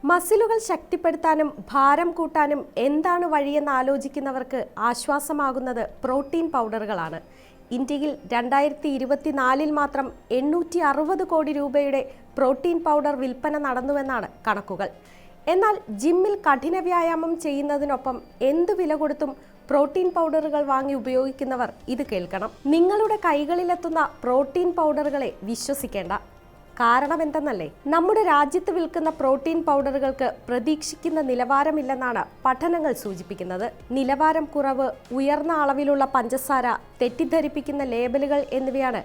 മസിലുകൾ ശക്തിപ്പെടുത്താനും ഭാരം കൂട്ടാനും എന്താണ് വഴിയെന്ന് ആലോചിക്കുന്നവർക്ക് ആശ്വാസമാകുന്നത് പ്രോട്ടീൻ പൗഡറുകളാണ്. ഇന്ത്യയിൽ 2024 മാത്രം 860 കോടി രൂപയുടെ പ്രോട്ടീൻ പൗഡർ വിൽപ്പന നടന്നുവെന്നാണ് കണക്കുകൾ. എന്നാൽ ജിമ്മിൽ കഠിന വ്യായാമം ചെയ്യുന്നതിനൊപ്പം എന്ത് വില കൊടുത്തും പ്രോട്ടീൻ പൗഡറുകൾ വാങ്ങി ഉപയോഗിക്കുന്നവർ ഇത് കേൾക്കണം. നിങ്ങളുടെ കൈകളിലെത്തുന്ന പ്രോട്ടീൻ പൗഡറുകളെ വിശ്വസിക്കേണ്ട. കാരണം എന്തെന്നല്ലേ, നമ്മുടെ രാജ്യത്ത് വിൽക്കുന്ന പ്രോട്ടീൻ പൗഡറുകൾക്ക് പ്രതീക്ഷിക്കുന്ന നിലവാരമില്ലെന്നാണ് പഠനങ്ങൾ സൂചിപ്പിക്കുന്നത്. നിലവാരം കുറവ്, ഉയർന്ന അളവിലുള്ള പഞ്ചസാര, തെറ്റിദ്ധരിപ്പിക്കുന്ന ലേബലുകൾ എന്നിവയാണ്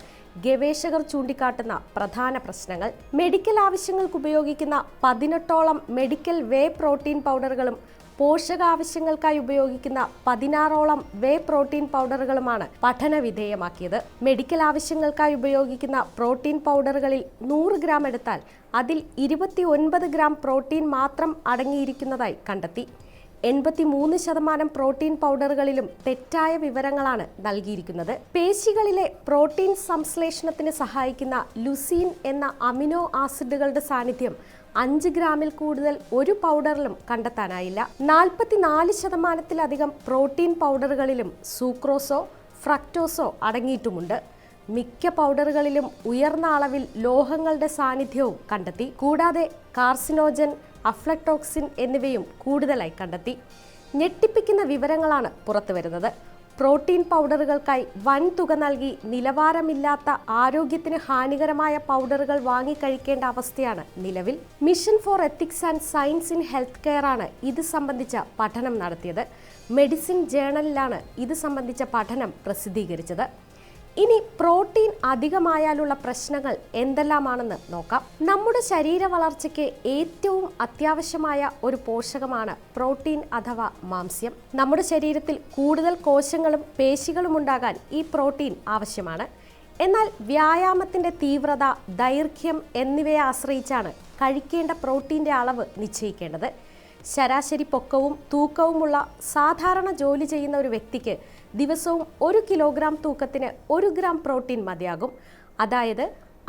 ഗവേഷകർ ചൂണ്ടിക്കാട്ടുന്ന പ്രധാന പ്രശ്നങ്ങൾ. മെഡിക്കൽ ആവശ്യങ്ങൾക്ക് ഉപയോഗിക്കുന്ന 18ഓളം മെഡിക്കൽ വേ പ്രോട്ടീൻ പൗഡറുകളും പോഷകാവശ്യങ്ങൾക്കായി ഉപയോഗിക്കുന്ന 16ഓളം വേ പ്രോട്ടീൻ പൗഡറുകളുമാണ് പഠന വിധേയമാക്കിയത്. മെഡിക്കൽ ആവശ്യങ്ങൾക്കായി ഉപയോഗിക്കുന്ന പ്രോട്ടീൻ പൗഡറുകളിൽ 100 ഗ്രാം എടുത്താൽ അതിൽ 29 ഗ്രാം പ്രോട്ടീൻ മാത്രം അടങ്ങിയിരിക്കുന്നതായി കണ്ടെത്തി. 83% പ്രോട്ടീൻ പൗഡറുകളിലും തെറ്റായ വിവരങ്ങളാണ് നൽകിയിരിക്കുന്നത്. പേശികളിലെ പ്രോട്ടീൻ സംശ്ലേഷണത്തിന് സഹായിക്കുന്ന ലുസീൻ എന്ന അമിനോ ആസിഡുകളുടെ സാന്നിധ്യം 5 ഗ്രാമിൽ കൂടുതൽ ഒരു പൗഡറിലും കണ്ടെത്താനായില്ല. 44%-ലധികം പ്രോട്ടീൻ പൗഡറുകളിലും സൂക്രോസോ ഫ്രക്ടോസോ അടങ്ങിയിട്ടുമുണ്ട്. മിക്ക പൗഡറുകളിലും ഉയർന്ന അളവിൽ ലോഹങ്ങളുടെ സാന്നിധ്യവും കണ്ടെത്തി. കൂടാതെ കാർസിനോജൻ, അഫ്ലടോക്സിൻ എന്നിവയും കൂടുതലായി കണ്ടെത്തി. ഞെട്ടിപ്പിക്കുന്ന വിവരങ്ങളാണ് പുറത്തുവരുന്നത്. പ്രോട്ടീൻ പൗഡറുകൾക്കായി വൻ തുക നൽകി നിലവാരമില്ലാത്ത, ആരോഗ്യത്തിന് ഹാനികരമായ പൗഡറുകൾ വാങ്ങിക്കഴിക്കേണ്ട അവസ്ഥയാണ് നിലവിൽ. Mission four ethics and science in health care ആണ് ഇത് സംബന്ധിച്ച പഠനം നടത്തിയത്. മെഡിസിൻ ജേണലിലാണ് ഇത് സംബന്ധിച്ച പഠനം പ്രസിദ്ധീകരിച്ചത്. ഇനി പ്രോട്ടീൻ അധികമായാലുള്ള പ്രശ്നങ്ങൾ എന്തെല്ലാമാണെന്ന് നോക്കാം. നമ്മുടെ ശരീര വളർച്ചയ്ക്ക് ഏറ്റവും അത്യാവശ്യമായ ഒരു പോഷകമാണ് പ്രോട്ടീൻ അഥവാ മാംസ്യം. നമ്മുടെ ശരീരത്തിൽ കൂടുതൽ കോശങ്ങളും പേശികളും ഉണ്ടാകാൻ ഈ പ്രോട്ടീൻ ആവശ്യമാണ്. എന്നാൽ വ്യായാമത്തിൻ്റെ തീവ്രത, ദൈർഘ്യം എന്നിവയെ ആശ്രയിച്ചാണ് കഴിക്കേണ്ട പ്രോട്ടീൻ്റെ അളവ് നിശ്ചയിക്കേണ്ടത്. ശരാശരി പൊക്കവും തൂക്കവുമുള്ള സാധാരണ ജോലി ചെയ്യുന്ന ഒരു വ്യക്തിക്ക് ദിവസവും 1 കിലോഗ്രാം തൂക്കത്തിന് 1 ഗ്രാം പ്രോട്ടീൻ മതിയാകും. അതായത്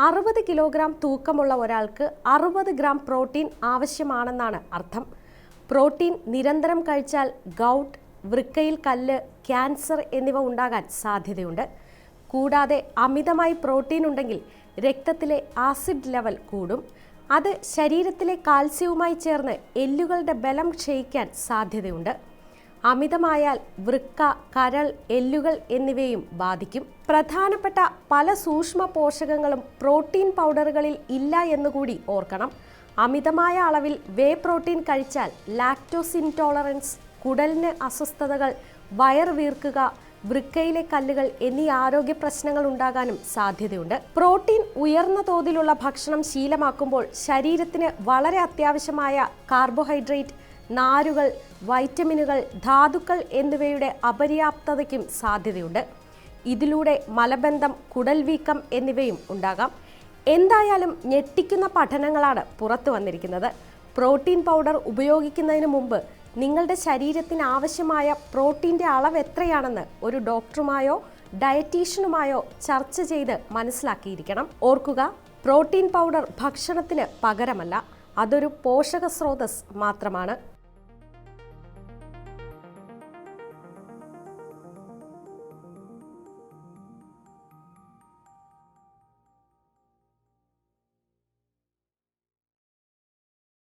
60 കിലോഗ്രാം തൂക്കമുള്ള ഒരാൾക്ക് 60 ഗ്രാം പ്രോട്ടീൻ ആവശ്യമാണെന്നാണ് അർത്ഥം. പ്രോട്ടീൻ നിരന്തരം കഴിച്ചാൽ ഗൗട്ട്, വൃക്കയിൽ കല്ല്, ക്യാൻസർ എന്നിവ ഉണ്ടാകാൻ സാധ്യതയുണ്ട്. കൂടാതെ അമിതമായി പ്രോട്ടീൻ ഉണ്ടെങ്കിൽ രക്തത്തിലെ ആസിഡ് ലെവൽ കൂടും. അത് ശരീരത്തിലെ കാൽസ്യവുമായി ചേർന്ന് എല്ലുകളുടെ ബലം ക്ഷയിക്കാൻ സാധ്യതയുണ്ട്. അമിതമായാൽ വൃക്ക, കരൾ, എല്ലുകൾ എന്നിവയും ബാധിക്കും. പ്രധാനപ്പെട്ട പല സൂക്ഷ്മ പോഷകങ്ങളും പ്രോട്ടീൻ പൗഡറുകളിൽ ഇല്ല എന്നുകൂടി ഓർക്കണം. അമിതമായ അളവിൽ വേ പ്രോട്ടീൻ കഴിച്ചാൽ ലാക്ടോസ് ഇൻടോളറൻസ്, കുടലിന് അസ്വസ്ഥതകൾ, വയർ വീർക്കുക, വൃക്കയിലെ കല്ലുകൾ എന്നീ ആരോഗ്യ പ്രശ്നങ്ങൾ ഉണ്ടാകാനും സാധ്യതയുണ്ട്. പ്രോട്ടീൻ ഉയർന്ന തോതിലുള്ള ഭക്ഷണം ശീലമാക്കുമ്പോൾ ശരീരത്തിന് വളരെ അത്യാവശ്യമായ കാർബോഹൈഡ്രേറ്റ്, നാരുകൾ, വൈറ്റമിനുകൾ, ധാതുക്കൾ എന്നിവയുടെ അപര്യാപ്തതയ്ക്കും സാധ്യതയുണ്ട്. ഇതിലൂടെ മലബന്ധം, കുടൽ വീക്കം എന്നിവയും ഉണ്ടാകാം. എന്തായാലും ഞെട്ടിക്കുന്ന പഠനങ്ങളാണ് പുറത്തു വന്നിരിക്കുന്നത്. പ്രോട്ടീൻ പൗഡർ ഉപയോഗിക്കുന്നതിന് മുമ്പ് നിങ്ങളുടെ ശരീരത്തിന് ആവശ്യമായ പ്രോട്ടീൻ്റെ അളവ് എത്രയാണെന്ന് ഒരു ഡോക്ടറുമായോ ഡയറ്റീഷ്യനുമായോ ചർച്ച ചെയ്ത് മനസ്സിലാക്കിയിരിക്കണം. ഓർക്കുക, പ്രോട്ടീൻ പൗഡർ ഭക്ഷണത്തിന് പകരമല്ല, അതൊരു പോഷക സ്രോതസ് മാത്രമാണ്.